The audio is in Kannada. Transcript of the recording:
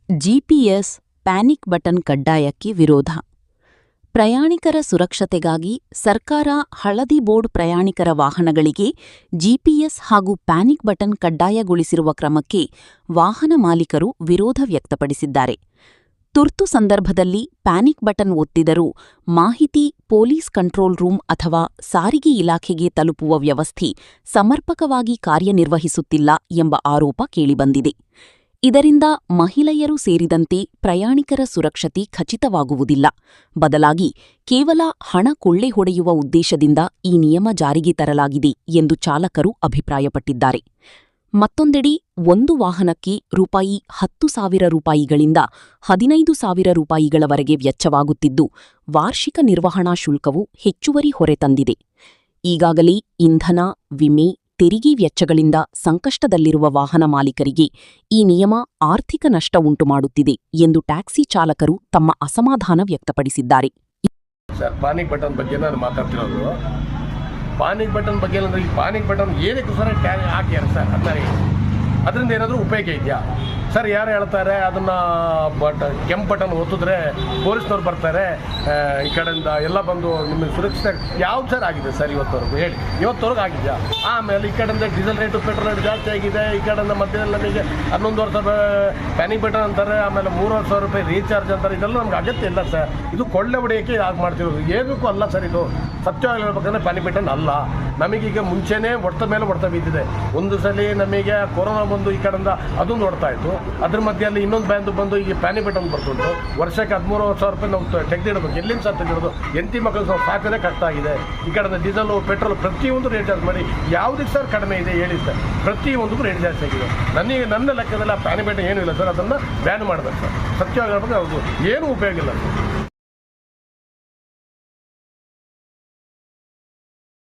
ಜಿಪಿಎಸ್ ಪ್ಯಾನಿಕ್ ಬಟನ್ ಕಡ್ಡಾಯಕ್ಕೆ ವಿರೋಧ. ಪ್ರಯಾಣಿಕರ ಸುರಕ್ಷತೆಗಾಗಿ ಸರ್ಕಾರ ಹಳದಿ ಬೋರ್ಡ್ ಪ್ರಯಾಣಿಕರ ವಾಹನಗಳಿಗೆ ಜಿಪಿಎಸ್ ಹಾಗೂ ಪ್ಯಾನಿಕ್ ಬಟನ್ ಕಡ್ಡಾಯಗೊಳಿಸಿರುವ ಕ್ರಮಕ್ಕೆ ವಾಹನ ಮಾಲೀಕರು ವಿರೋಧ ವ್ಯಕ್ತಪಡಿಸಿದ್ದಾರೆ. ತುರ್ತು ಸಂದರ್ಭದಲ್ಲಿ ಪ್ಯಾನಿಕ್ ಬಟನ್ ಒತ್ತಿದರೂ ಮಾಹಿತಿ ಪೊಲೀಸ್ ಕಂಟ್ರೋಲ್ ರೂಮ್ ಅಥವಾ ಸಾರಿಗೆ ಇಲಾಖೆಗೆ ತಲುಪುವ ವ್ಯವಸ್ಥೆ ಸಮರ್ಪಕವಾಗಿ ಕಾರ್ಯನಿರ್ವಹಿಸುತ್ತಿಲ್ಲ ಎಂಬ ಆರೋಪ ಕೇಳಿಬಂದಿದೆ. ಇದರಿಂದ ಮಹಿಳೆಯರು ಸೇರಿದಂತೆ ಪ್ರಯಾಣಿಕರ ಸುರಕ್ಷತೆ ಖಚಿತವಾಗುವುದಿಲ್ಲ. ಬದಲಾಗಿ ಕೇವಲ ಹಣ ಕೊಳ್ಳೆ ಹೊಡೆಯುವ ಉದ್ದೇಶದಿಂದ ಈ ನಿಯಮ ಜಾರಿಗೆ ತರಲಾಗಿದೆ ಎಂದು ಚಾಲಕರು ಅಭಿಪ್ರಾಯಪಟ್ಟಿದ್ದಾರೆ. ಮತ್ತೊಂದೆಡೆ ಒಂದು ವಾಹನಕ್ಕೆ ₹10,000ಗಳಿಂದ ₹15,000 ವೆಚ್ಚವಾಗುತ್ತಿದ್ದು, ವಾರ್ಷಿಕ ನಿರ್ವಹಣಾ ಶುಲ್ಕವು ಹೆಚ್ಚುವರಿ ಹೊರೆ ತಂದಿದೆ. ಈಗಾಗಲೇ ಇಂಧನ, ವಿಮೆ, ತೆರಿಗೆ ವೆಚ್ಚಗಳಿಂದ ಸಂಕಷ್ಟದಲ್ಲಿರುವ ವಾಹನ ಮಾಲೀಕರಿಗೆ ಈ ನಿಯಮ ಆರ್ಥಿಕ ನಷ್ಟ ಉಂಟುಮಾಡುತ್ತಿದೆ ಎಂದು ಟ್ಯಾಕ್ಸಿ ಚಾಲಕರು ತಮ್ಮ ಅಸಮಾಧಾನ ವ್ಯಕ್ತಪಡಿಸಿದ್ದಾರೆ. ಪಾನಿಕ್ ಬಟನ್ ಬಗ್ಗೆ ನಾನು ಮಾತಾಡ್ತಿರೋದು. ಪಾನಿಕ್ ಬಟನ್ ಬಗ್ಗೆ ಅಂದರೆ ಈ ಪಾನಿಕ್ ಬಟನ್ ಏನಕ್ಕೆ ಸರ್ ಹಾಕ್ಯಾರ ಸರ್? ಅದರಿಂದ ಏನಾದರೂ ಉಪಯೋಗ ಇದೆಯಾ ಸರ್? ಯಾರು ಹೇಳ್ತಾರೆ ಅದನ್ನು ಕೆಂಪು ಬಟನ್ ಒತ್ತಿದ್ರೆ ಪೊಲೀಸ್ನವ್ರು ಬರ್ತಾರೆ, ಈ ಕಡೆಯಿಂದ ಎಲ್ಲ ಬಂದು ನಿಮಗೆ ಸುರಕ್ಷಿತ ಯಾವ್ದು ಸರ್ ಆಗಿದೆ ಸರ್ ಇವತ್ತವರೆಗೂ? ಹೇಳಿ, ಇವತ್ತವರೆಗೂ ಆಗಿದೆಯಾ? ಆಮೇಲೆ ಈ ಕಡೆಯಿಂದ ಡೀಸೆಲ್ ರೇಟು, ಪೆಟ್ರೋಲ್ ರೇಟ್ ಜಾಸ್ತಿ ಆಗಿದೆ. ಈ ಕಡೆಯಿಂದ ಮಧ್ಯದಲ್ಲಿ ನಮಗೆ 11,500 ಪ್ಯಾನಿಕ್ ಬಟನ್ ಅಂತಾರೆ, ಆಮೇಲೆ ₹3,500 ರೀಚಾರ್ಜ್ ಅಂತಾರೆ. ಇದೆಲ್ಲ ನಮ್ಗೆ ಅಗತ್ಯ ಇಲ್ಲ ಸರ್. ಇದು ಕೊಳ್ಳೆ ಹೊಡೆಯೋಕ್ಕೆ ಯಾಕೆ ಮಾಡ್ತಿರೋದು? ಏನಕ್ಕೂ ಅಲ್ಲ ಸರ್. ಇದು ಸತ್ಯವಾಗಿ ಹೇಳ್ಬೇಕಂದ್ರೆ ಪ್ಯಾನಿಕ್ ಬಟನ್ ಅಲ್ಲ. ನಮಗೀಗ ಮುಂಚೆನೇ ಹೊಡೆತ ಮೇಲೆ ಹೊಡೆತ ಬಿದ್ದಿದೆ. ಒಂದು ಸಲ ನಮಗೆ ಕೊರೋನಾ ಬಂದು ಈ ಕಡೆಯಿಂದ ಅದೊಂದು ಹೊಡ್ತಾ ಇತ್ತು. ಅದ್ರ ಮಧ್ಯದಲ್ಲಿ ಇನ್ನೊಂದು ಬ್ಯಾಂದು ಬಂದು ಈಗ ಪ್ಯಾನಿಕ್ ಬಟನ್ ಬರ್ತುಂಟು. ವರ್ಷಕ್ಕೆ ₹13,000 ನಾವು ತೆಗೆದಿಡಬೇಕು. ಎಲ್ಲಿಂದ ಸರ್ ತೆಗೆದಿಡೋದು? ಎಂಟಿ ಮಕ್ಕಳು ಸಾಕನೇ ಕಷ್ಟ ಆಗಿದೆ. ಈ ಕಡೆಯಿಂದ ಡೀಸೆಲು, ಪೆಟ್ರೋಲ್ ಪ್ರತಿಯೊಂದು ರೇಟ್ ಜಾಸ್ತಿ ಮಾಡಿ ಯಾವುದಕ್ಕೆ ಸರ್ ಕಡಿಮೆ ಇದೆ ಹೇಳಿ ಸರ್? ಪ್ರತಿಯೊಂದಕ್ಕೂ ರೇಟ್ ಜಾಸ್ತಿ ಆಗಿದೆ. ನನ್ನ ಲೆಕ್ಕದಲ್ಲಿ ಆ ಪ್ಯಾನಿಕ್ ಬಟನ್ ಏನೂ ಇಲ್ಲ ಸರ್. ಅದನ್ನು ಬ್ಯಾನ್ ಮಾಡಬೇಕು ಸರ್. ಸತ್ಯವಾಗಿ ಹೇಳ್ಬೇಕು, ಅವ್ರಿಗೆ ಏನೂ ಉಪಯೋಗ ಇಲ್ಲ ಸರ್.